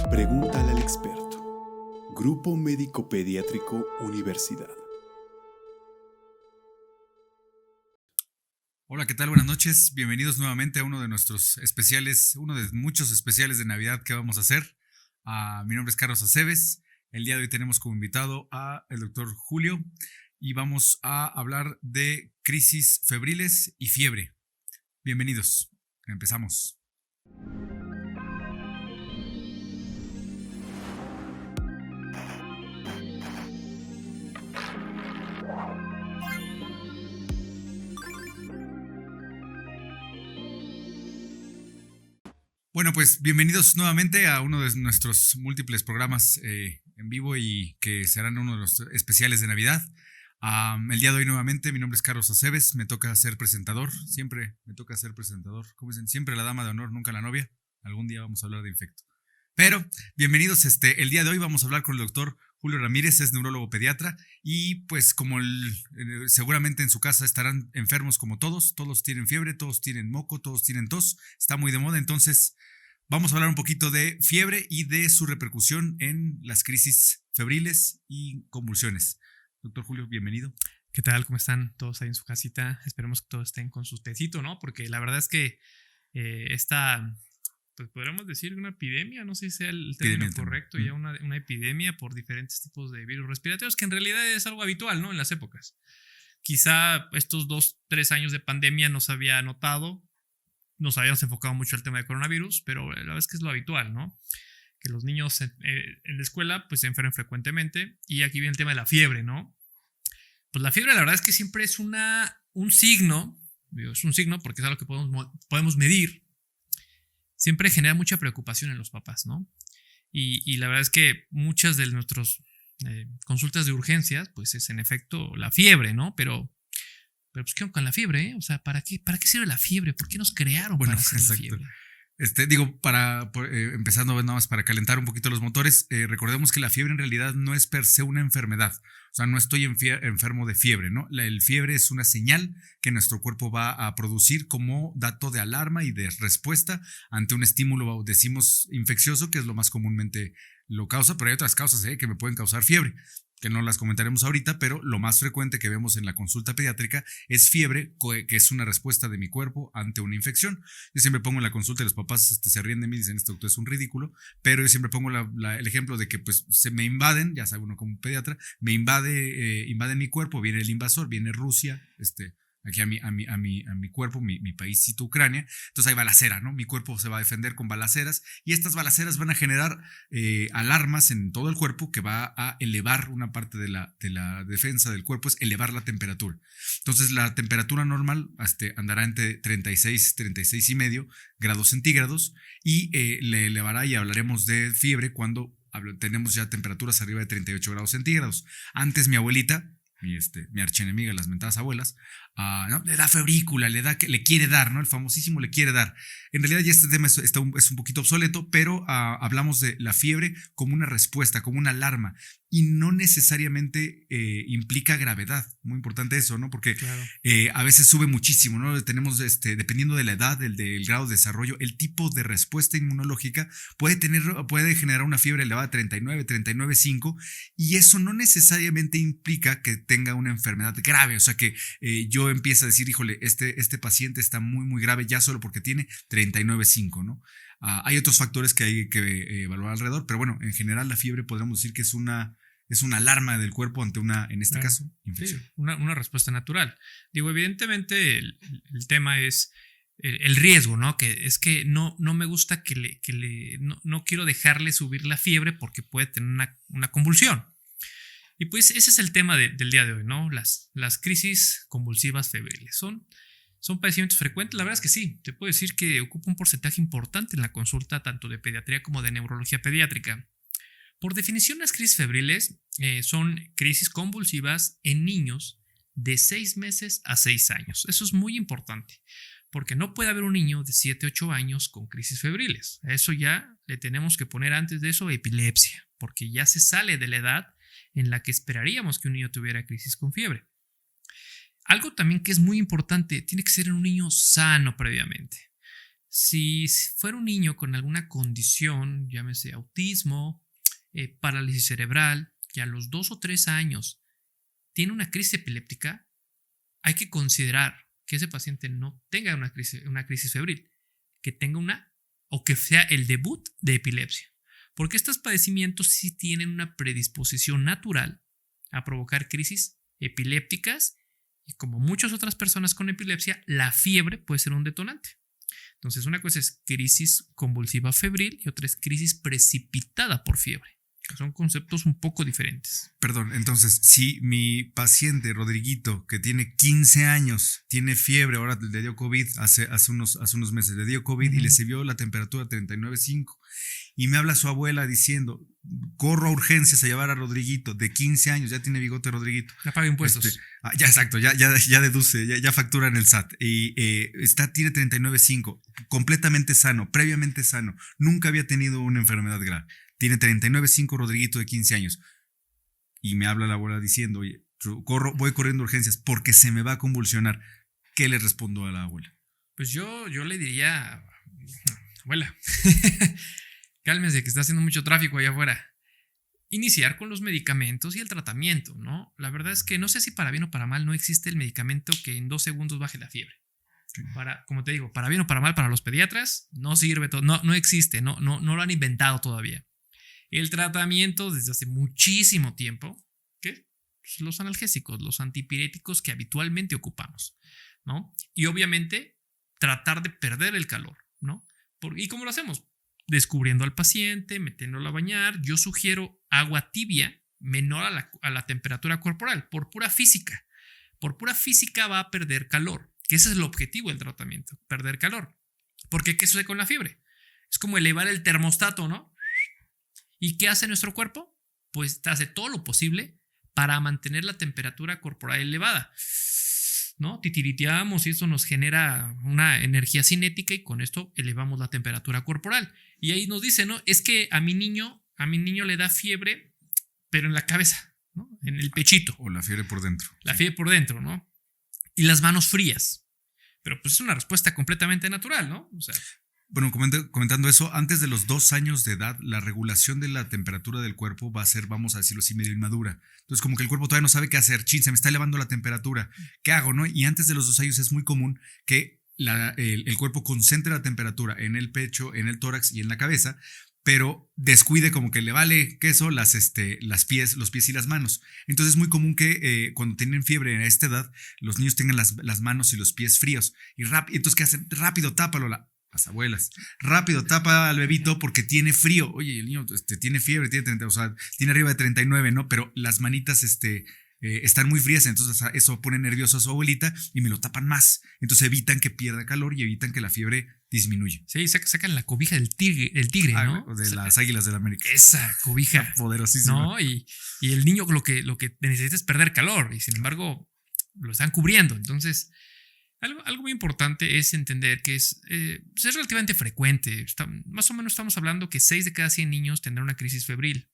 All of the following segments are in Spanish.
Pregúntale al experto. Grupo Médico Pediátrico Universidad. Hola, ¿qué tal? Buenas noches. Bienvenidos nuevamente a uno de nuestros especiales, uno de muchos especiales de Navidad que vamos a hacer. Mi nombre es Carlos Aceves. El día de hoy tenemos como invitado a el doctor Julio y vamos a hablar de crisis febriles y fiebre. Bienvenidos. Empezamos. Bueno, pues bienvenidos nuevamente a uno de nuestros múltiples programas en vivo y que serán uno de los especiales de Navidad. El día de hoy nuevamente, mi nombre es Carlos Aceves, me toca ser presentador, siempre me toca ser presentador, como dicen, siempre la dama de honor, nunca la novia. Algún día vamos a hablar de infecto. Pero bienvenidos, el día de hoy vamos a hablar con el doctor Julio Ramírez, es neurólogo pediatra y pues como seguramente en su casa estarán enfermos como todos tienen fiebre, todos tienen moco, todos tienen tos, está muy de moda, entonces vamos a hablar un poquito de fiebre y de su repercusión en las crisis febriles y convulsiones. Doctor Julio, bienvenido. ¿Qué tal? ¿Cómo están todos ahí en su casita? Esperemos que todos estén con su tecito, ¿no? Porque la verdad es que esta, pues podríamos decir una epidemia, no sé si sea el término correcto, ya una epidemia por diferentes tipos de virus respiratorios, que en realidad es algo habitual, ¿no? En las épocas. Quizá estos 2-3 años de pandemia no se había notado, nos habíamos enfocado mucho al tema de coronavirus, pero la verdad es que es lo habitual, ¿no? Que los niños en la escuela pues se enfermen frecuentemente, y aquí viene el tema de la fiebre, ¿no? Pues la fiebre la verdad es que siempre es un signo, es un signo porque es algo que podemos medir, siempre genera mucha preocupación en los papás, ¿no? Y la verdad es que muchas de nuestras consultas de urgencias pues es en efecto la fiebre, ¿no? Pero pues ¿qué con la fiebre? O sea, ¿para qué sirve la fiebre? ¿Por qué nos crearon para hacer la fiebre? Empezando nada más para calentar un poquito los motores, recordemos que la fiebre en realidad no es per se una enfermedad, o sea, no estoy enfermo de fiebre, ¿no? El fiebre es una señal que nuestro cuerpo va a producir como dato de alarma y de respuesta ante un estímulo, decimos, infeccioso, que es lo más comúnmente lo causa, pero hay otras causas que me pueden causar fiebre, que no las comentaremos ahorita, pero lo más frecuente que vemos en la consulta pediátrica es fiebre, que es una respuesta de mi cuerpo ante una infección. Yo siempre pongo en la consulta y los papás se ríen de mí y dicen, esto es un ridículo, pero yo siempre pongo el ejemplo de que pues se me invaden, ya sabe uno como pediatra, me invade mi cuerpo, viene el invasor, viene Rusia, aquí a mi cuerpo, mi paísito Ucrania, entonces hay balacera, ¿no? Mi cuerpo se va a defender con balaceras y estas balaceras van a generar alarmas en todo el cuerpo que va a elevar una parte de la defensa del cuerpo, es elevar la temperatura. Entonces la temperatura normal andará entre 36 y medio grados centígrados y le elevará, y hablaremos de fiebre cuando tenemos ya temperaturas arriba de 38 grados centígrados. Antes mi abuelita, mi archienemiga, las mentadas abuelas, ¿no? Le da febrícula, le quiere dar, ¿no? El famosísimo le quiere dar. En realidad ya este tema es un poquito obsoleto, pero hablamos de la fiebre como una respuesta, como una alarma, y no necesariamente implica gravedad. Muy importante eso, ¿no? Porque claro, a veces sube muchísimo, ¿no? Tenemos, dependiendo de la edad, del grado de desarrollo, el tipo de respuesta inmunológica puede generar una fiebre elevada de 39.5, y eso no necesariamente implica que tenga una enfermedad grave, o sea que yo empiezo a decir, híjole, este paciente está muy, muy grave ya solo porque tiene 39.5, ¿no? Hay otros factores que hay que evaluar alrededor, pero bueno, en general la fiebre podríamos decir que es una alarma del cuerpo ante en este caso, infección. Sí, una respuesta natural. Digo, evidentemente el tema es el riesgo, ¿no? Que es que no me gusta no quiero dejarle subir la fiebre porque puede tener una convulsión. Y pues ese es el tema del día de hoy, ¿no? Las crisis convulsivas febriles. ¿Son padecimientos frecuentes? La verdad es que sí. Te puedo decir que ocupa un porcentaje importante en la consulta tanto de pediatría como de neurología pediátrica. Por definición, las crisis febriles son crisis convulsivas en niños de 6 meses a 6 años. Eso es muy importante, porque no puede haber un niño de 7-8 años con crisis febriles. A eso ya le tenemos que poner antes de eso epilepsia, porque ya se sale de la edad en la que esperaríamos que un niño tuviera crisis con fiebre. Algo también que es muy importante, tiene que ser en un niño sano previamente. Si fuera un niño con alguna condición, llámese autismo, parálisis cerebral, que a los 2 o 3 años tiene una crisis epiléptica, hay que considerar que ese paciente no tenga una crisis febril, que tenga o que sea el debut de epilepsia. Porque estos padecimientos sí tienen una predisposición natural a provocar crisis epilépticas y como muchas otras personas con epilepsia, la fiebre puede ser un detonante. Entonces, una cosa es crisis convulsiva febril y otra es crisis precipitada por fiebre. Son conceptos un poco diferentes. Perdón, entonces, si mi paciente, Rodriguito, que tiene 15 años, tiene fiebre, ahora le dio COVID, hace unos meses le dio COVID y le subió la temperatura a 39.5 y me habla su abuela diciendo, corro a urgencias a llevar a Rodriguito, de 15 años, ya tiene bigote Rodriguito. Ya paga impuestos. Ya exacto, ya deduce, ya factura en el SAT. Y tiene 39.5, completamente sano, previamente sano, nunca había tenido una enfermedad grave. Tiene 39.5 Rodriguito de 15 años. Y me habla la abuela diciendo, oye, voy corriendo a urgencias porque se me va a convulsionar. ¿Qué le respondo a la abuela? Pues yo le diría, abuela, cálmese que está haciendo mucho tráfico allá afuera. Iniciar con los medicamentos y el tratamiento, ¿no? La verdad es que no sé si para bien o para mal no existe el medicamento que en 2 segundos baje la fiebre. Como te digo, para bien o para mal para los pediatras no sirve, no existe, no lo han inventado todavía. El tratamiento desde hace muchísimo tiempo, ¿qué? Pues los analgésicos, los antipiréticos que habitualmente ocupamos, ¿no? Y obviamente tratar de perder el calor, ¿no? ¿Y cómo lo hacemos? Descubriendo al paciente, metiéndolo a bañar. Yo sugiero agua tibia menor a la temperatura corporal, por pura física. Por pura física va a perder calor, que ese es el objetivo del tratamiento, perder calor. Porque ¿qué sucede con la fiebre? Es como elevar el termostato, ¿no? ¿Y qué hace nuestro cuerpo? Pues hace todo lo posible para mantener la temperatura corporal elevada, ¿no? Titiriteamos y eso nos genera una energía cinética y con esto elevamos la temperatura corporal. Y ahí nos dice, ¿no? Es que a mi niño le da fiebre, pero en la cabeza, ¿no? En el pechito. O la fiebre por dentro. La fiebre por dentro, ¿no? Y las manos frías. Pero pues es una respuesta completamente natural, ¿no? O sea, bueno, comentando eso, antes de los 2 años de edad, la regulación de la temperatura del cuerpo va a ser, vamos a decirlo así, medio inmadura. Entonces, como que el cuerpo todavía no sabe qué hacer. Chin, se me está elevando la temperatura. ¿Qué hago, no? Y antes de los 2 años es muy común que el cuerpo concentre la temperatura en el pecho, en el tórax y en la cabeza, pero descuide como que le vale queso los pies y las manos. Entonces es muy común que cuando tienen fiebre a esta edad, los niños tengan las manos y los pies fríos. Entonces, ¿qué hacen? Rápido, tápalo. Las abuelas, rápido, tapa al bebito porque tiene frío. Oye, el niño tiene fiebre, tiene arriba de 39, ¿no? Pero las manitas están muy frías, entonces eso pone nervioso a su abuelita y me lo tapan más. Entonces evitan que pierda calor y evitan que la fiebre disminuya. Sí, sacan la cobija del tigre, ¿no? De las Águilas del América. Esa cobija. Poderosísima. ¿No? Y el niño lo que necesita es perder calor y sin embargo lo están cubriendo. Entonces, algo muy importante es entender que es relativamente frecuente. Más o menos estamos hablando que 6 de cada 100 niños tendrán una crisis febril.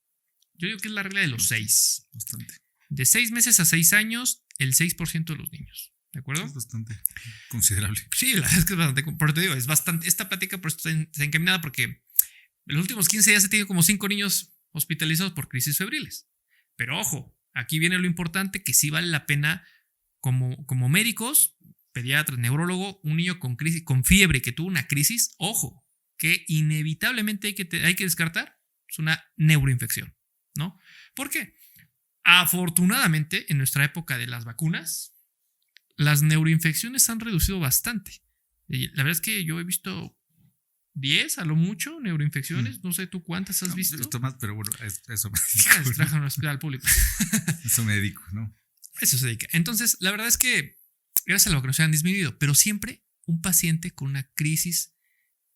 Yo digo que es la regla de los 6. Bastante. De 6 meses a 6 años, el 6% de los niños. ¿De acuerdo? Es bastante considerable. Sí, la verdad es que es bastante. Pero te digo, es bastante. Esta plática por esto está encaminada porque en los últimos 15 días he tenido como 5 niños hospitalizados por crisis febriles. Pero ojo, aquí viene lo importante que sí vale la pena como médicos, pediatras, neurólogo, un niño con fiebre que tuvo una crisis, ojo, que inevitablemente hay que descartar es una neuroinfección, ¿no? ¿Por qué? Afortunadamente, en nuestra época de las vacunas, las neuroinfecciones han reducido bastante. Y la verdad es que yo he visto 10 a lo mucho neuroinfecciones. No sé tú cuántas has visto. He visto más, pero bueno, eso me dedico. Trabajan en un hospital público. Eso me dedico, ¿no? Eso se dedica. Entonces, la verdad es que gracias a lo que nos han disminuido, pero siempre un paciente con una crisis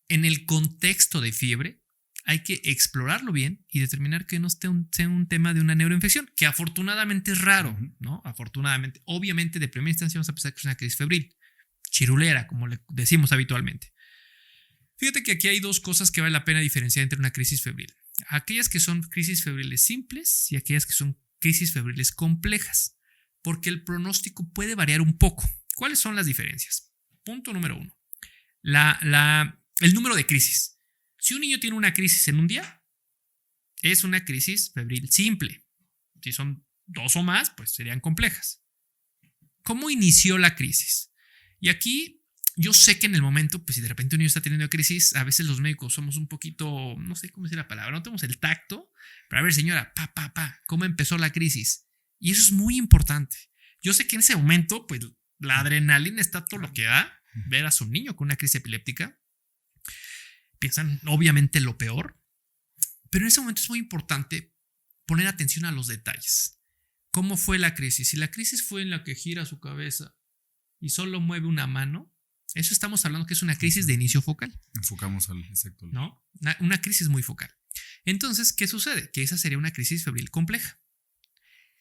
en el contexto de fiebre, hay que explorarlo bien y determinar que no sea un tema de una neuroinfección, que afortunadamente es raro, ¿no? Afortunadamente. Obviamente, de primera instancia vamos a pensar que es una crisis febril, chirulera, como le decimos habitualmente. Fíjate que aquí hay 2 cosas que vale la pena diferenciar entre una crisis febril. Aquellas que son crisis febriles simples y aquellas que son crisis febriles complejas, porque el pronóstico puede variar un poco. ¿Cuáles son las diferencias? Punto número 1. La el número de crisis. Si un niño tiene una crisis en un día, es una crisis febril simple. Si son 2 o más, pues serían complejas. ¿Cómo inició la crisis? Y aquí yo sé que en el momento, pues si de repente un niño está teniendo crisis, a veces los médicos somos un poquito, no sé cómo decir la palabra, no tenemos el tacto, pero a ver señora, ¿cómo empezó la crisis? Y eso es muy importante. Yo sé que en ese momento, pues la adrenalina está todo lo que da, ver a su niño con una crisis epiléptica. Piensan obviamente lo peor, pero en ese momento es muy importante poner atención a los detalles. ¿Cómo fue la crisis? Si la crisis fue en la que gira su cabeza y solo mueve una mano, eso estamos hablando que es una crisis de inicio focal. Enfocamos al exacto. ¿No? Una crisis muy focal. Entonces, ¿qué sucede? Que esa sería una crisis febril compleja.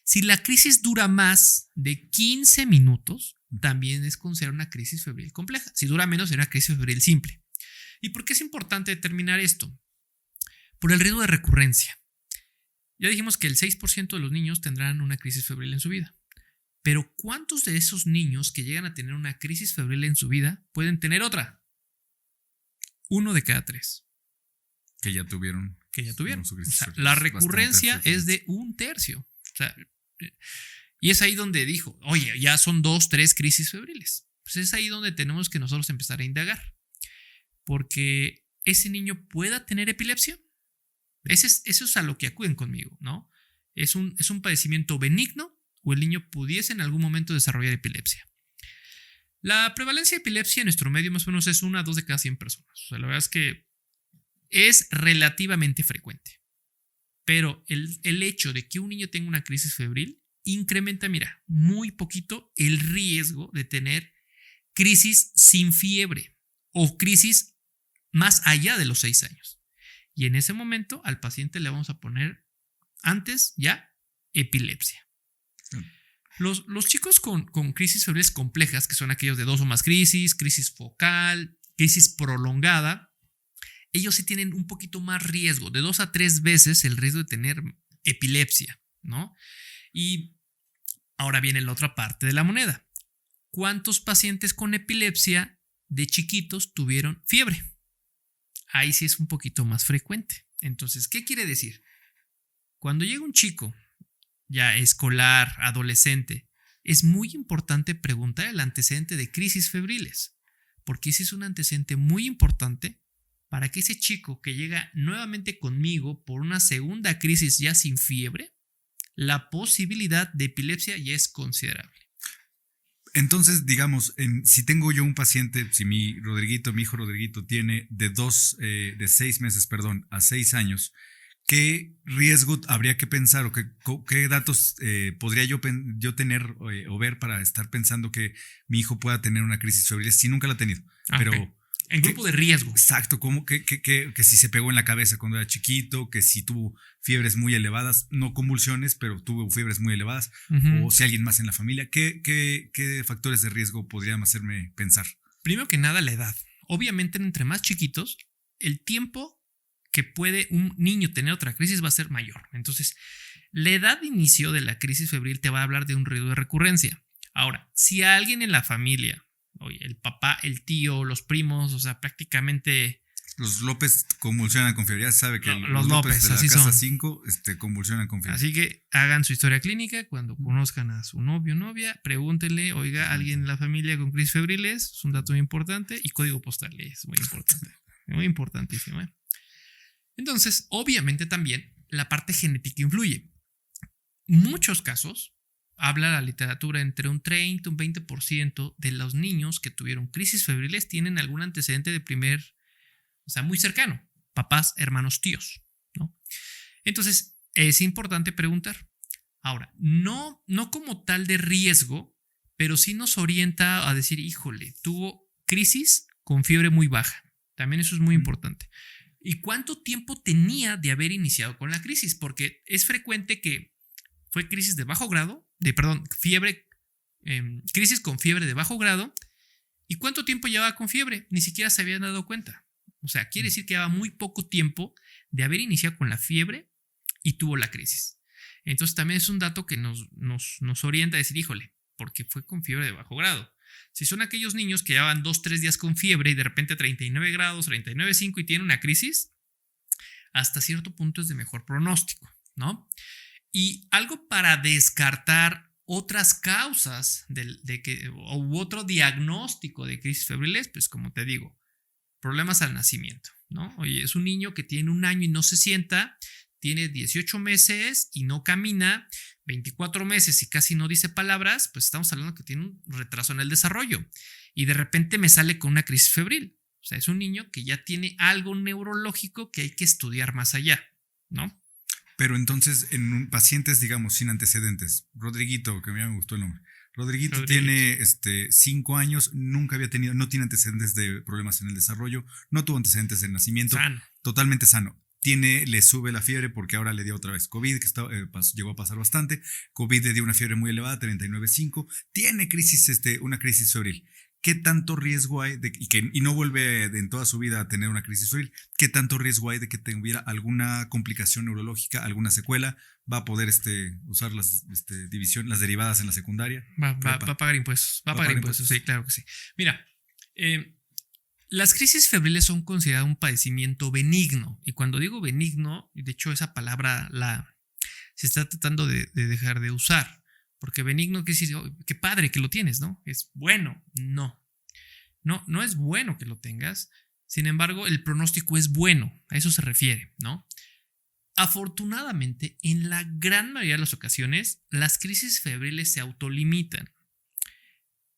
Si la crisis dura más de 15 minutos, también es considerada una crisis febril compleja. Si dura menos, sería una crisis febril simple. ¿Y por qué es importante determinar esto? Por el riesgo de recurrencia. Ya dijimos que el 6% de los niños tendrán una crisis febril en su vida. Pero ¿cuántos de esos niños que llegan a tener una crisis febril en su vida pueden tener otra? 1 de cada 3. Que ya tuvieron. O sea, la recurrencia es de 1/3. O sea, y es ahí donde dijo, oye, ya son 2, 3 crisis febriles. Pues es ahí donde tenemos que nosotros empezar a indagar. Porque ese niño pueda tener epilepsia. Eso es a lo que acuden conmigo, ¿no? ¿Es un padecimiento benigno o el niño pudiese en algún momento desarrollar epilepsia? La prevalencia de epilepsia en nuestro medio más o menos es 1 a 2 de cada 100 personas. O sea, la verdad es que es relativamente frecuente. Pero el hecho de que un niño tenga una crisis febril incrementa, mira, muy poquito el riesgo de tener crisis sin fiebre o crisis más allá de los 6 años. Y en ese momento al paciente le vamos a poner antes ya epilepsia. Los chicos con crisis febriles complejas, que son aquellos de 2 o más crisis focal, crisis prolongada, ellos sí tienen un poquito más riesgo, de 2 a 3 veces el riesgo de tener epilepsia, ¿no? Y ahora viene la otra parte de la moneda. ¿Cuántos pacientes con epilepsia de chiquitos tuvieron fiebre? Ahí sí es un poquito más frecuente. Entonces, ¿qué quiere decir? Cuando llega un chico ya escolar, adolescente, es muy importante preguntar el antecedente de crisis febriles, porque ese es un antecedente muy importante para que ese chico que llega nuevamente conmigo por una segunda crisis ya sin fiebre, la posibilidad de epilepsia ya es considerable. Entonces, digamos, si tengo yo un paciente, si mi hijo Rodriguito tiene de 6 meses, a 6 años, ¿qué riesgo habría que pensar o qué datos podría yo tener o ver para estar pensando que mi hijo pueda tener una crisis febril si nunca la ha tenido? Pero okay. En grupo de riesgo. Exacto, como que si se pegó en la cabeza cuando era chiquito, que si tuvo fiebres muy elevadas, no convulsiones, pero tuvo fiebres muy elevadas, o si alguien más en la familia, ¿qué factores de riesgo podrían hacerme pensar? Primero que nada, la edad. Obviamente, entre más chiquitos, el tiempo que puede un niño tener otra crisis va a ser mayor. Entonces, la edad de inicio de la crisis febril te va a hablar de un riesgo de recurrencia. Ahora, si alguien en la familia, oye, el papá, el tío, los primos, o sea, prácticamente... Los López convulsionan con fiebre. Ya se sabe que los López de la así casa son. 5 convulsionan con fiebre. Así que hagan su historia clínica. Cuando conozcan a su novio o novia, pregúntenle, oiga, alguien en la familia con crisis febriles, es un dato muy importante, y código postal es muy importante. Muy importantísimo. Entonces, obviamente también la parte genética influye. Muchos casos, habla la literatura, entre un 30 y un 20% de los niños que tuvieron crisis febriles tienen algún antecedente de muy cercano, papás, hermanos, tíos, ¿no? Entonces, es importante preguntar. Ahora, no como tal de riesgo, pero sí nos orienta a decir, híjole, tuvo crisis con fiebre muy baja. También eso es muy importante. ¿Y cuánto tiempo tenía de haber iniciado con la crisis? Porque es frecuente que fue crisis de bajo grado, crisis con fiebre de bajo grado. ¿Y cuánto tiempo llevaba con fiebre? Ni siquiera se habían dado cuenta. O sea, quiere decir que llevaba muy poco tiempo de haber iniciado con la fiebre y tuvo la crisis. Entonces también es un dato que nos orienta a decir, híjole, porque fue con fiebre de bajo grado. Si son aquellos niños que llevan 2-3 días con fiebre y de repente 39 grados, 39,5 y tienen una crisis, hasta cierto punto es de mejor pronóstico, ¿no? Y algo para descartar otras causas u otro diagnóstico de crisis febriles, pues como te digo, problemas al nacimiento, ¿no? Oye, es un niño que tiene 1 año y no se sienta, tiene 18 meses y no camina, 24 meses y casi no dice palabras, pues estamos hablando que tiene un retraso en el desarrollo. Y de repente me sale con una crisis febril. O sea, es un niño que ya tiene algo neurológico que hay que estudiar más allá, ¿no? Pero entonces, en pacientes, digamos, sin antecedentes, Rodriguito, que a mí me gustó el nombre. Rodriguito tiene 5 años, nunca había tenido, no tiene antecedentes de problemas en el desarrollo, no tuvo antecedentes de nacimiento, Sano. Totalmente sano. Le sube la fiebre porque ahora le dio otra vez COVID, que llegó a pasar bastante. COVID le dio una fiebre muy elevada, 39,5. Tiene una crisis febril. ¿Qué tanto riesgo hay y no vuelve en toda su vida a tener una crisis febril? ¿Qué tanto riesgo hay de que tuviera alguna complicación neurológica, alguna secuela? ¿Va a poder usar las derivadas en la secundaria? Va a pagar impuestos. Va a pagar impuestos, sí, claro que sí. Mira, las crisis febriles son consideradas un padecimiento benigno. Y cuando digo benigno, de hecho esa palabra se está tratando de dejar de usar. Porque benigno quiere decir, oh, qué padre que lo tienes, ¿no? Es bueno. No es bueno que lo tengas. Sin embargo, el pronóstico es bueno. A eso se refiere, ¿no? Afortunadamente, en la gran mayoría de las ocasiones, las crisis febriles se autolimitan.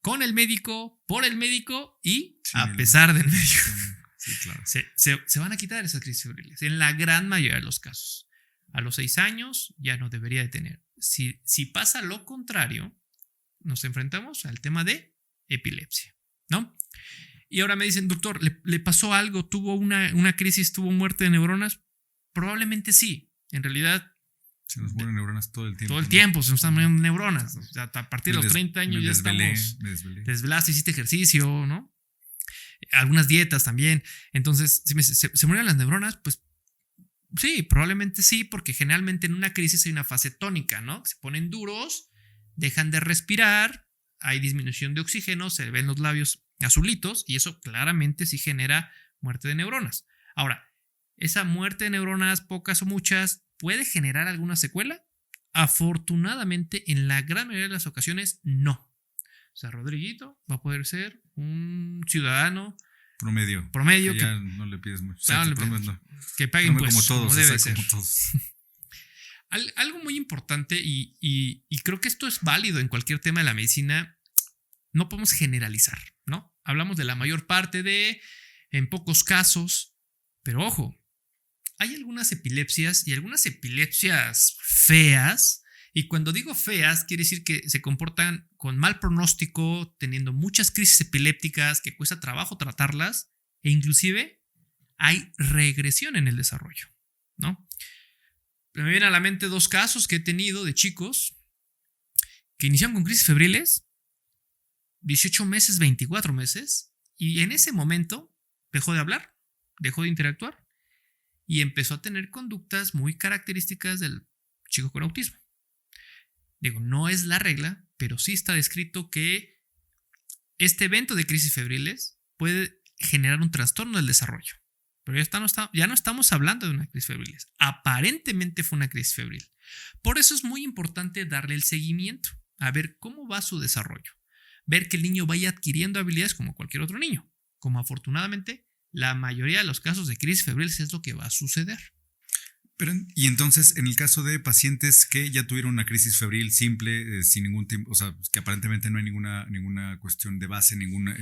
Con el médico, por el médico y a pesar del médico. Sí, claro. Se van a quitar esas crisis febriles en la gran mayoría de los casos. A los 6 años ya no debería de tener. Si pasa lo contrario, nos enfrentamos al tema de epilepsia, ¿no? Y ahora me dicen, doctor, ¿le pasó algo? ¿Tuvo una crisis? ¿Tuvo muerte de neuronas? Probablemente sí. En realidad, se nos mueren neuronas todo el tiempo. Todo el tiempo se nos están muriendo neuronas. O sea, a partir de los 30 años ya estamos desvelados, hiciste ejercicio, ¿no? Algunas dietas también. Entonces, si se murieron las neuronas, pues sí, probablemente sí, porque generalmente en una crisis hay una fase tónica, ¿no? Se ponen duros, dejan de respirar, hay disminución de oxígeno, se ven los labios azulitos y eso claramente sí genera muerte de neuronas. Ahora, esa muerte de neuronas, pocas o muchas, ¿puede generar alguna secuela? Afortunadamente, en la gran mayoría de las ocasiones, no. O sea, Rodriguito va a poder ser un ciudadano promedio que ya no le pides mucho. Que pague impuestos como debe ser. Como todos. Algo muy importante y creo que esto es válido en cualquier tema de la medicina, no podemos generalizar, ¿no? Hablamos de la mayor parte en pocos casos, pero ojo, hay algunas epilepsias y algunas epilepsias feas. Y cuando digo feas, quiere decir que se comportan con mal pronóstico, teniendo muchas crisis epilépticas, que cuesta trabajo tratarlas, e inclusive hay regresión en el desarrollo, ¿no? Me vienen a la mente 2 casos que he tenido de chicos que iniciaron con crisis febriles, 18 meses, 24 meses, y en ese momento dejó de hablar, dejó de interactuar y empezó a tener conductas muy características del chico con autismo. Digo, no es la regla, pero sí está descrito que este evento de crisis febriles puede generar un trastorno del desarrollo. Pero ya no estamos hablando de una crisis febril. Aparentemente fue una crisis febril. Por eso es muy importante darle el seguimiento, a ver cómo va su desarrollo. Ver que el niño vaya adquiriendo habilidades como cualquier otro niño. Como afortunadamente la mayoría de los casos de crisis febriles es lo que va a suceder. Y entonces, en el caso de pacientes que ya tuvieron una crisis febril simple, sin ningún tiempo, o sea, que aparentemente no hay ninguna cuestión de base, ninguna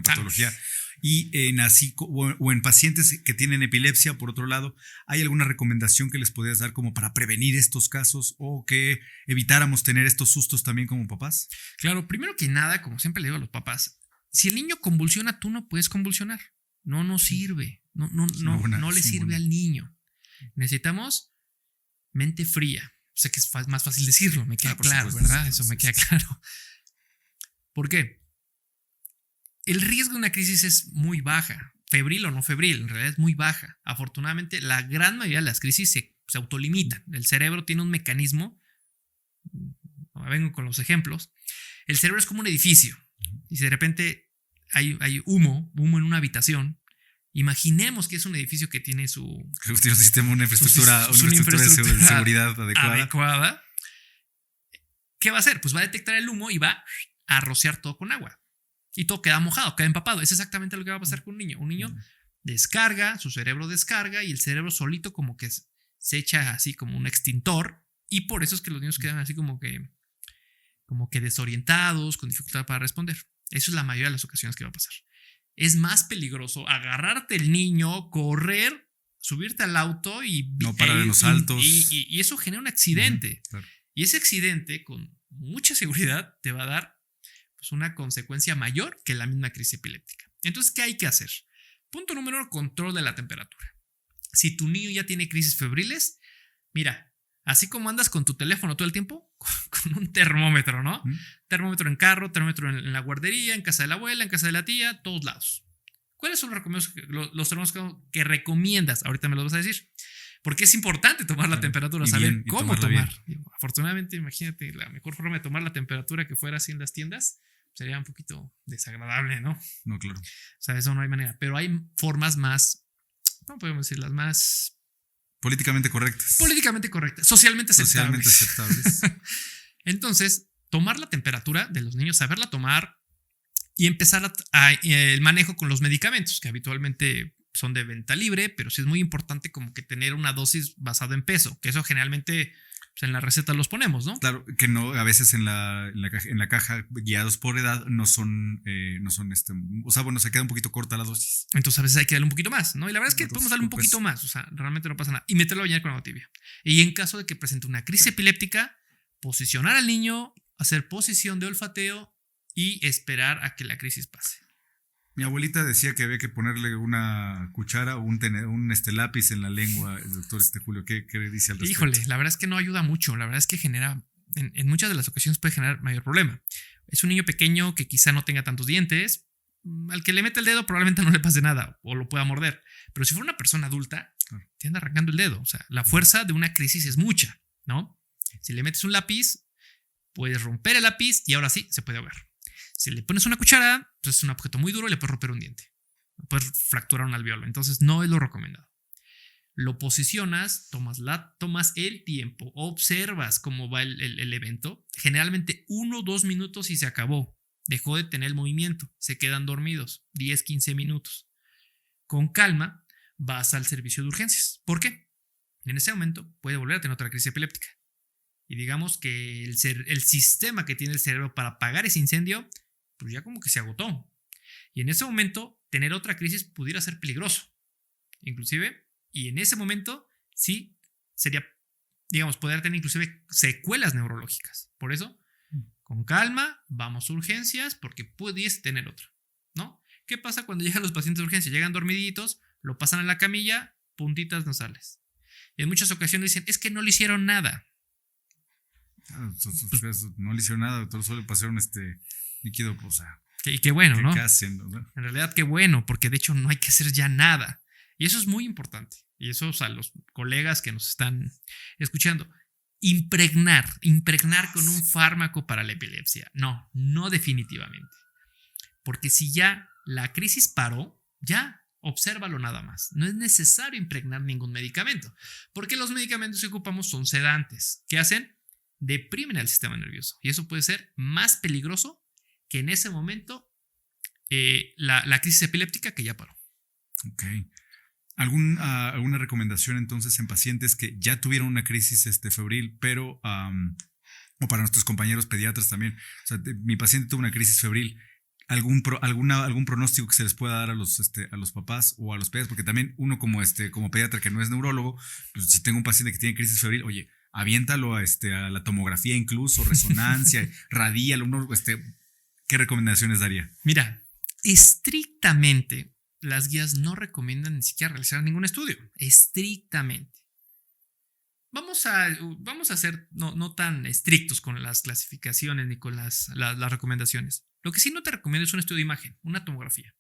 patología, y en pacientes que tienen epilepsia, por otro lado, ¿hay alguna recomendación que les podrías dar como para prevenir estos casos o que evitáramos tener estos sustos también como papás? Claro, primero que nada, como siempre le digo a los papás, si el niño convulsiona, tú no puedes convulsionar. No sirve. No le sirve al niño. Necesitamos mente fría. O sea que es más fácil decirlo, me queda claro, ¿verdad? Eso me queda claro. ¿Por qué? El riesgo de una crisis es muy baja, febril o no febril, en realidad es muy baja. Afortunadamente, la gran mayoría de las crisis se autolimitan. El cerebro tiene un mecanismo, vengo con los ejemplos. El cerebro es como un edificio, Y si de repente hay humo en una habitación, imaginemos que es un edificio que tiene un sistema, una infraestructura de seguridad adecuada. ¿Qué va a hacer? Pues va a detectar el humo y va a rociar todo con agua. Y todo queda mojado, queda empapado. Es exactamente lo que va a pasar con un niño. Un niño descarga, su cerebro descarga y el cerebro solito como que se echa así como un extintor. Y por eso es que los niños quedan así como que desorientados, con dificultad para responder. Eso es la mayoría de las ocasiones que va a pasar. Es más peligroso agarrarte el niño, correr, subirte al auto y no parar en los saltos. Y eso genera un accidente. Claro. Y ese accidente, con mucha seguridad, te va a dar pues, una consecuencia mayor que la misma crisis epiléptica. Entonces, ¿qué hay que hacer? Punto número 1, control de la temperatura. Si tu niño ya tiene crisis febriles, mira, así como andas con tu teléfono todo el tiempo, con un termómetro, ¿no? Termómetro en carro, termómetro en la guardería, en casa de la abuela, en casa de la tía, todos lados. ¿Cuáles son los termómetros que recomiendas? Ahorita me los vas a decir. Porque es importante tomar la temperatura, saber cómo tomar. Afortunadamente, imagínate, la mejor forma de tomar la temperatura que fuera así en las tiendas sería un poquito desagradable, ¿no? No, claro. O sea, eso no hay manera. Pero hay formas más, no podemos decir las más... Políticamente correctas. Socialmente aceptables. Entonces, tomar la temperatura de los niños, saberla tomar y empezar el manejo con los medicamentos, que habitualmente son de venta libre, pero sí es muy importante como que tener una dosis basada en peso, que eso generalmente pues, en la receta los ponemos, ¿no? Claro, que no, a veces en la caja guiados por edad no son o sea, bueno, se queda un poquito corta la dosis. Entonces a veces hay que darle un poquito más, ¿no? Y la verdad es que podemos darle un poquito más, o sea, realmente no pasa nada. Y meterlo a bañar con agua tibia. Y en caso de que presente una crisis epiléptica, posicionar al niño, hacer posición de olfateo y esperar a que la crisis pase. Mi abuelita decía que había que ponerle una cuchara o un lápiz en la lengua, el doctor Julio. ¿Qué dice al respecto? Híjole, la verdad es que no ayuda mucho. La verdad es que genera, en muchas de las ocasiones puede generar mayor problema. Es un niño pequeño que quizá no tenga tantos dientes. Al que le mete el dedo probablemente no le pase nada o lo pueda morder. Pero si fuera una persona adulta, te anda arrancando el dedo. O sea, la fuerza de una crisis es mucha, ¿no? Si le metes un lápiz, puedes romper el lápiz y ahora sí se puede ahogar. Si le pones una cuchara, pues es un objeto muy duro y le puedes romper un diente. Puedes fracturar un alveolo. Entonces no es lo recomendado. Lo posicionas, tomas el tiempo, observas cómo va el evento. Generalmente 1 o 2 minutos y se acabó. Dejó de tener el movimiento. Se quedan dormidos. 10, 15 minutos. Con calma vas al servicio de urgencias. ¿Por qué? En ese momento puede volver a tener otra crisis epiléptica. Y digamos que el sistema que tiene el cerebro para apagar ese incendio pues ya como que se agotó. Y en ese momento, tener otra crisis pudiera ser peligroso. Inclusive, y en ese momento, sí, sería, digamos, poder tener inclusive secuelas neurológicas. Por eso, con calma, vamos a urgencias porque pudiese tener otra, ¿no? ¿Qué pasa cuando llegan los pacientes de urgencia? Llegan dormiditos, lo pasan a la camilla, puntitas nasales. Y en muchas ocasiones dicen, es que no le hicieron nada. No le hicieron nada, todo solo pasaron líquido, o sea. Qué bueno, ¿no? ¿Qué hacen, no? En realidad, qué bueno, porque de hecho no hay que hacer ya nada. Y eso es muy importante. Y eso, o sea, los colegas que nos están escuchando, impregnar con un fármaco para la epilepsia. No definitivamente. Porque si ya la crisis paró, ya obsérvalo nada más. No es necesario impregnar ningún medicamento. Porque los medicamentos que ocupamos son sedantes. ¿Qué hacen? Deprimen el sistema nervioso. Y eso puede ser más peligroso que en ese momento la crisis epiléptica que ya paró. Ok. ¿Alguna recomendación entonces en pacientes que ya tuvieron una crisis febril, pero, o para nuestros compañeros pediatras también? O sea, mi paciente tuvo una crisis febril. ¿Algún pronóstico que se les pueda dar a los papás o a los pediatras? Porque también uno como pediatra que no es neurólogo, pues si tengo un paciente que tiene crisis febril, oye, aviéntalo a la tomografía incluso, resonancia, radíalo, ¿qué recomendaciones daría? Mira, estrictamente las guías no recomiendan ni siquiera realizar ningún estudio, estrictamente. Vamos a ser no tan estrictos con las clasificaciones ni con las recomendaciones. Lo que sí no te recomiendo es un estudio de imagen, una tomografía.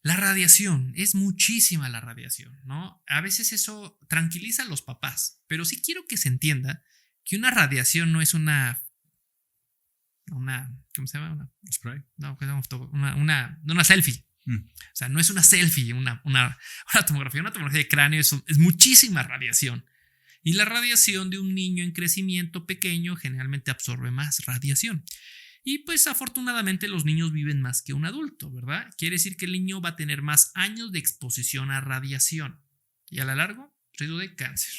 La radiación, es muchísima la radiación, ¿no? A veces eso tranquiliza a los papás, pero sí quiero que se entienda que una radiación no es una ¿cómo se llama? Spray. No, una selfie. O sea, no es una selfie, una tomografía. Una tomografía de cráneo es muchísima radiación. Y la radiación de un niño en crecimiento pequeño generalmente absorbe más radiación. Y pues afortunadamente los niños viven más que un adulto, ¿verdad? Quiere decir que el niño va a tener más años de exposición a radiación. Y a la largo, riesgo de cáncer.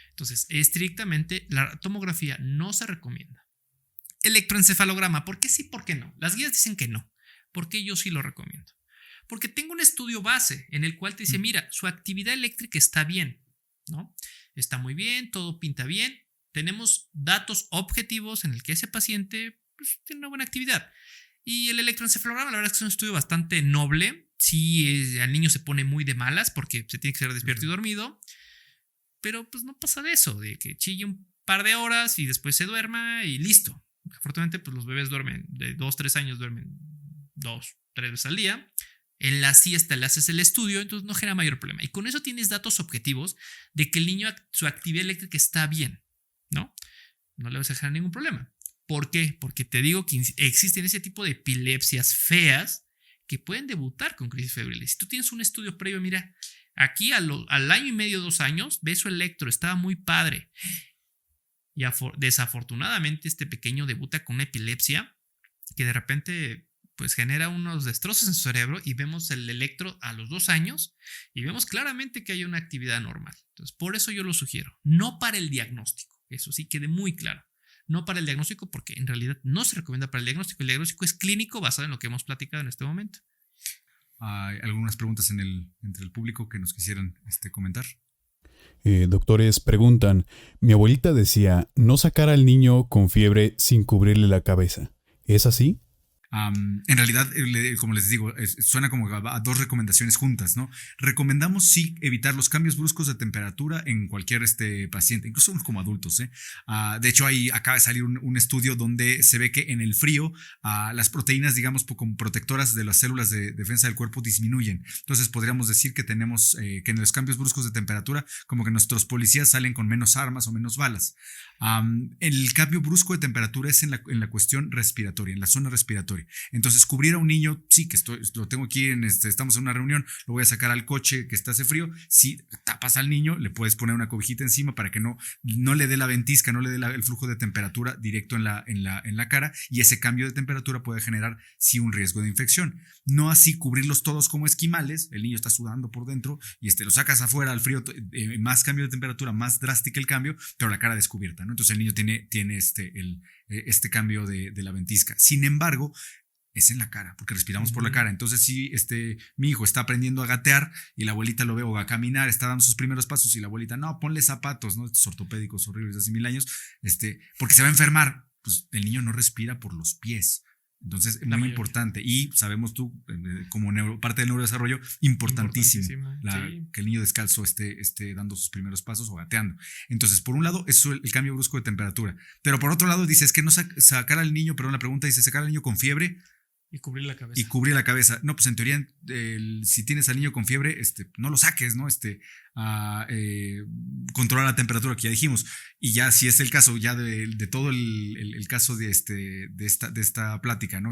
Entonces, estrictamente, la tomografía no se recomienda. Electroencefalograma, ¿por qué sí, por qué no? Las guías dicen que no. ¿Por qué yo sí lo recomiendo? Porque tengo un estudio base en el cual te dice, mira, su actividad eléctrica está bien, ¿no? Está muy bien, todo pinta bien. Tenemos datos objetivos en el que ese paciente pues, tiene una buena actividad. Y el electroencefalograma, la verdad es que es un estudio bastante noble. Sí, al niño se pone muy de malas porque se tiene que ser despierto y dormido. Pero pues no pasa de eso, de que chille un par de horas y después se duerma y listo. Afortunadamente, pues los bebés duermen de 2-3 años, duermen 2-3 veces al día. En la siesta le haces el estudio, entonces no genera mayor problema. Y con eso tienes datos objetivos de que el niño, su actividad eléctrica está bien, ¿no? No le vas a generar ningún problema. ¿Por qué? Porque te digo que existen ese tipo de epilepsias feas que pueden debutar con crisis febriles. Si tú tienes un estudio previo, mira, aquí al año y medio, 2 años, ve su electro, estaba muy padre. Y desafortunadamente este pequeño debuta con una epilepsia que de repente pues genera unos destrozos en su cerebro y vemos el electro a los 2 años y vemos claramente que hay una actividad normal. Entonces, por eso yo lo sugiero, no para el diagnóstico, eso sí quede muy claro. No para el diagnóstico porque en realidad no se recomienda para el diagnóstico. El diagnóstico es clínico basado en lo que hemos platicado en este momento. Hay algunas preguntas entre el público que nos quisieran comentar. Doctores preguntan, mi abuelita decía no sacar al niño con fiebre sin cubrirle la cabeza. ¿Es así? En realidad, como les digo, suena como a 2 recomendaciones juntas, ¿no? Recomendamos sí evitar los cambios bruscos de temperatura en cualquier paciente, incluso como adultos, ¿eh? De hecho, ahí acaba de salir un estudio donde se ve que en el frío las proteínas, digamos, como protectoras de las células de defensa del cuerpo disminuyen. Entonces, podríamos decir que tenemos que en los cambios bruscos de temperatura, como que nuestros policías salen con menos armas o menos balas. El cambio brusco de temperatura es en la cuestión respiratoria, en la zona respiratoria. Entonces, cubrir a un niño, sí, que lo tengo aquí, estamos en una reunión, lo voy a sacar al coche que hace frío. Si tapas al niño, le puedes poner una cobijita encima para que no le dé la ventisca, no le dé el flujo de temperatura directo en la cara, y ese cambio de temperatura puede generar, sí, un riesgo de infección. No así cubrirlos todos como esquimales, el niño está sudando por dentro y lo sacas afuera al frío, más cambio de temperatura, más drástico el cambio, pero la cara descubierta, ¿no? Entonces el niño tiene este cambio de la ventisca. Sin embargo, es en la cara, porque respiramos por la cara. Entonces, si mi hijo está aprendiendo a gatear y la abuelita lo ve, o a caminar, está dando sus primeros pasos y la abuelita, no, ponle zapatos, ¿no? Estos ortopédicos horribles de hace 1000 años, porque se va a enfermar. Pues el niño no respira por los pies. Entonces, es muy importante. Y sabemos tú, como parte del neurodesarrollo, importantísimo sí. Que el niño descalzo esté dando sus primeros pasos o gateando. Entonces, por un lado, eso es el cambio brusco de temperatura. Pero por otro lado, dice, es que no sacar al niño, perdón, la pregunta dice, sacar al niño con fiebre. Y cubrir la cabeza. Y cubrir la cabeza. No, pues en teoría, si tienes al niño con fiebre, no lo saques, ¿no? Controlar la temperatura, que ya dijimos. Y ya, si es el caso, ya de todo el caso de esta plática, ¿no?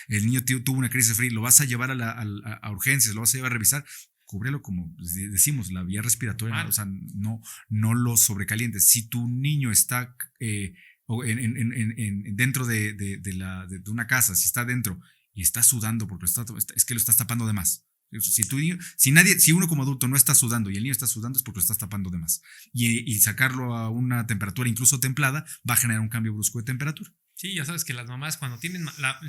El niño tuvo una crisis de frío, lo vas a llevar a urgencias, lo vas a llevar a revisar. Cúbrelo como decimos, la vía respiratoria, o sea, no lo sobrecalientes. Si tu niño está dentro de una casa, si está dentro y está sudando porque es que lo estás tapando de más. Si uno como adulto no está sudando y el niño está sudando, es porque lo estás tapando de más. Y sacarlo a una temperatura incluso templada va a generar un cambio brusco de temperatura. Sí, ya sabes que las mamás cuando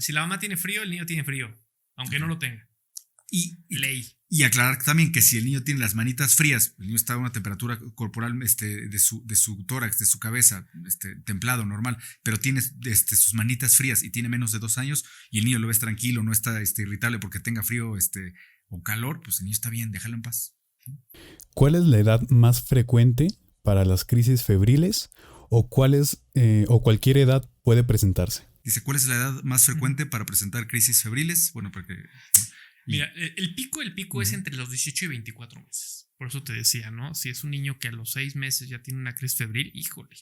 si la mamá tiene frío, el niño tiene frío, aunque no lo tenga. Ley. Y aclarar también que si el niño tiene las manitas frías, el niño está a una temperatura corporal de su tórax, de su cabeza, templado, normal, pero tiene sus manitas frías y tiene menos de 2 años y el niño lo ves tranquilo, no está irritable porque tenga frío o calor, pues el niño está bien, déjalo en paz. ¿Cuál es la edad más frecuente para las crisis febriles o cualquier edad puede presentarse? Dice, ¿cuál es la edad más frecuente para presentar crisis febriles? Bueno, porque... Mira, el pico es entre los 18 y 24 meses. Por eso te decía, ¿no? Si es un niño que a los 6 meses ya tiene una crisis febril, híjole,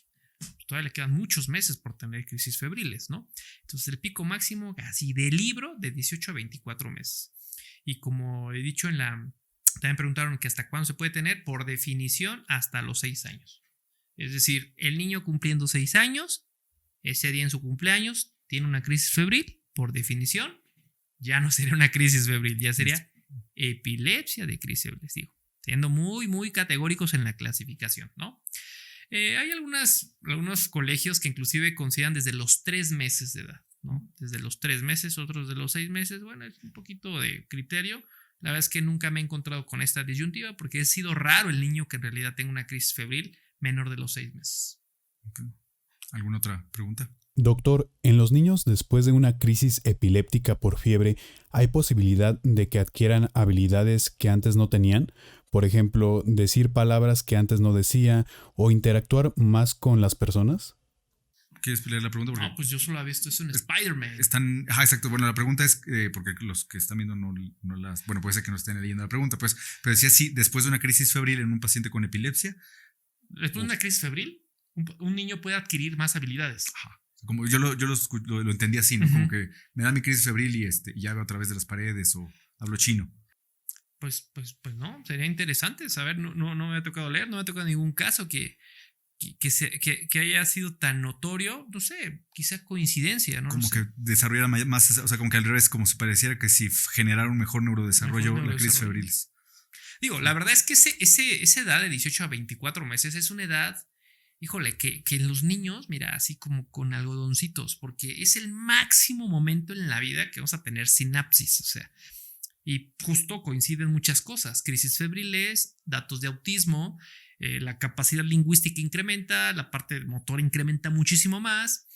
todavía le quedan muchos meses por tener crisis febriles, ¿no? Entonces el pico máximo, así de libro, de 18 a 24 meses. Y como he dicho también preguntaron que hasta cuándo se puede tener, por definición hasta los 6 años. Es decir, el niño cumpliendo 6 años, ese día en su cumpleaños, tiene una crisis febril, por definición, ya no sería una crisis febril, ya sería epilepsia de crisis febril, les digo, siendo muy, muy categóricos en la clasificación, ¿no? Hay algunos colegios que inclusive consideran desde los 3 meses de edad, ¿no? Desde los 3 meses, otros de los 6 meses, bueno, es un poquito de criterio. La verdad es que nunca me he encontrado con esta disyuntiva porque ha sido raro el niño que en realidad tenga una crisis febril menor de los 6 meses. Okay. ¿Alguna otra pregunta? Doctor, en los niños después de una crisis epiléptica por fiebre, ¿hay posibilidad de que adquieran habilidades que antes no tenían? Por ejemplo, decir palabras que antes no decía o interactuar más con las personas. ¿Quieres pelear la pregunta? No, pues yo solo había visto eso en Spider-Man. Exacto. Bueno, la pregunta es, porque los que están viendo no las... Bueno, puede ser que no estén leyendo la pregunta, pues, pero decía sí, después de una crisis febril en un paciente con epilepsia. Después de una crisis febril, un niño puede adquirir más habilidades. Ajá. Como yo lo entendí así, ¿no? Uh-huh. Como que me da mi crisis febril y ya veo a través de las paredes o hablo chino. Pues no, sería interesante saber. No me ha tocado leer, no me ha tocado ningún caso que haya sido tan notorio, no sé, quizá coincidencia, ¿no? Como que desarrollara más, o sea, como que al revés, como si pareciera que si generara un mejor neurodesarrollo la crisis febril. Digo, la verdad es que esa edad de 18 a 24 meses es una edad, híjole, que en los niños, mira, así como con algodoncitos, porque es el máximo momento en la vida que vamos a tener sinapsis, o sea, y justo coinciden muchas cosas, crisis febriles, datos de autismo, la capacidad lingüística incrementa, la parte motor incrementa muchísimo más.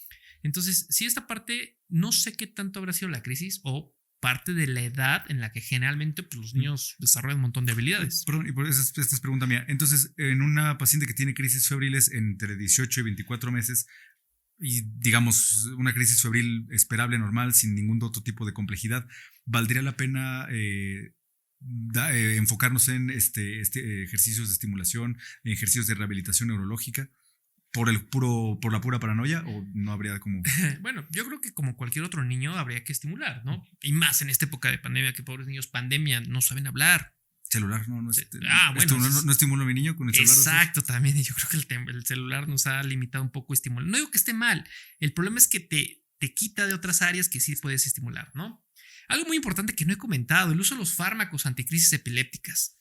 Entonces, si esta parte, no sé qué tanto habrá sido la crisis o parte de la edad en la que generalmente pues, los niños desarrollan un montón de habilidades. Perdón, y por eso esta es pregunta mía. Entonces, en una paciente que tiene crisis febriles entre 18 y 24 meses, y digamos una crisis febril esperable, normal, sin ningún otro tipo de complejidad, ¿valdría la pena enfocarnos en ejercicios de estimulación, en ejercicios de rehabilitación neurológica por la pura paranoia, o no habría como? Bueno, yo creo que como cualquier otro niño habría que estimular, ¿no? Y más en esta época de pandemia, que pobres niños pandemia no saben hablar. Celular, no estimulo a mi niño con el celular. Exacto, también. Yo creo que el celular nos ha limitado un poco a estimular. No digo que esté mal, el problema es que te quita de otras áreas que sí puedes estimular, ¿no? Algo muy importante que no he comentado, el uso de los fármacos anticrisis epilépticas.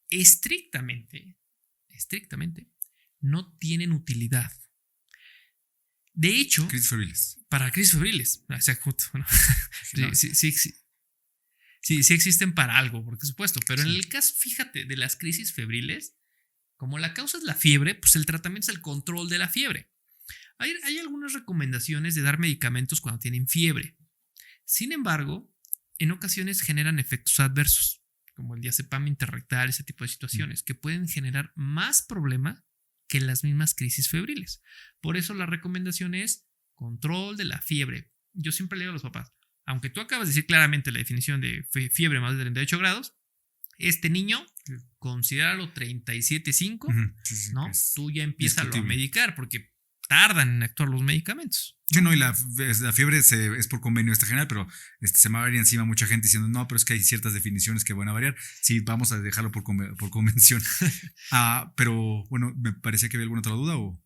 Estrictamente, no tienen utilidad. De hecho, crisis febriles. Para crisis febriles. O sea, bueno, sí existen para algo, por supuesto. Pero en el caso, fíjate, de las crisis febriles, como la causa es la fiebre, pues el tratamiento es el control de la fiebre. Hay algunas recomendaciones de dar medicamentos cuando tienen fiebre. Sin embargo, en ocasiones generan efectos adversos, como el diazepam interrectal, ese tipo de situaciones, que pueden generar más problema que las mismas crisis febriles. Por eso la recomendación es control de la fiebre. Yo siempre le digo a los papás, aunque tú acabas de decir claramente la definición de fiebre más de 38 grados, este niño, considéralo 37.5, ¿no? Tú ya empiezas a medicar porque tardan en actuar los medicamentos. Sí, no, y la fiebre es por convenio general, pero se me va a venir encima mucha gente diciendo, no, pero es que hay ciertas definiciones que van a variar. Sí, vamos a dejarlo por convención. Pero bueno, me parecía que había alguna otra duda o...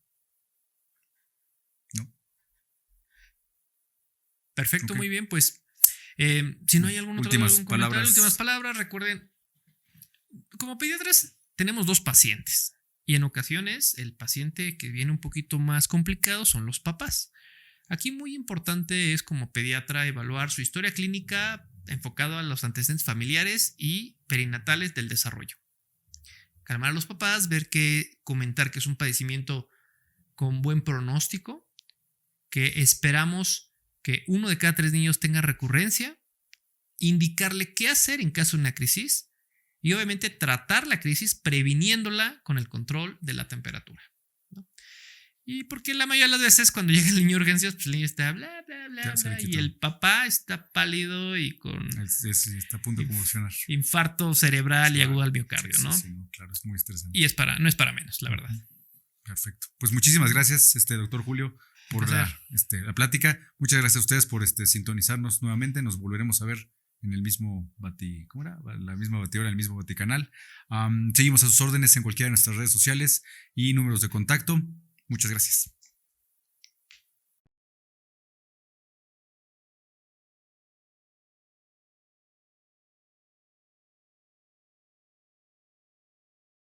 ¿No? Perfecto, okay. Muy bien, pues si no hay algún otro últimas palabras, recuerden, como pediatras tenemos 2 pacientes. Y en ocasiones el paciente que viene un poquito más complicado son los papás. Aquí muy importante es como pediatra evaluar su historia clínica enfocado a los antecedentes familiares y perinatales del desarrollo. Calmar a los papás, comentar que es un padecimiento con buen pronóstico, que esperamos que 1 de cada 3 niños tenga recurrencia, indicarle qué hacer en caso de una crisis, y obviamente tratar la crisis previniéndola con el control de la temperatura, ¿no? Y porque la mayoría de las veces cuando llega el niño a urgencias, pues el niño está bla, y el papá está pálido y con... está a punto de convulsionar. Infarto cerebral y agudo al miocardio, ¿no? Sí, claro, es muy estresante. Y no es para menos, la verdad. Perfecto. Pues muchísimas gracias, doctor Julio, por la plática. Muchas gracias a ustedes por sintonizarnos nuevamente. Nos volveremos a ver en el mismo ¿cómo era? La misma batidora, el mismo baticanal. Seguimos a sus órdenes en cualquiera de nuestras redes sociales y números de contacto. Muchas gracias.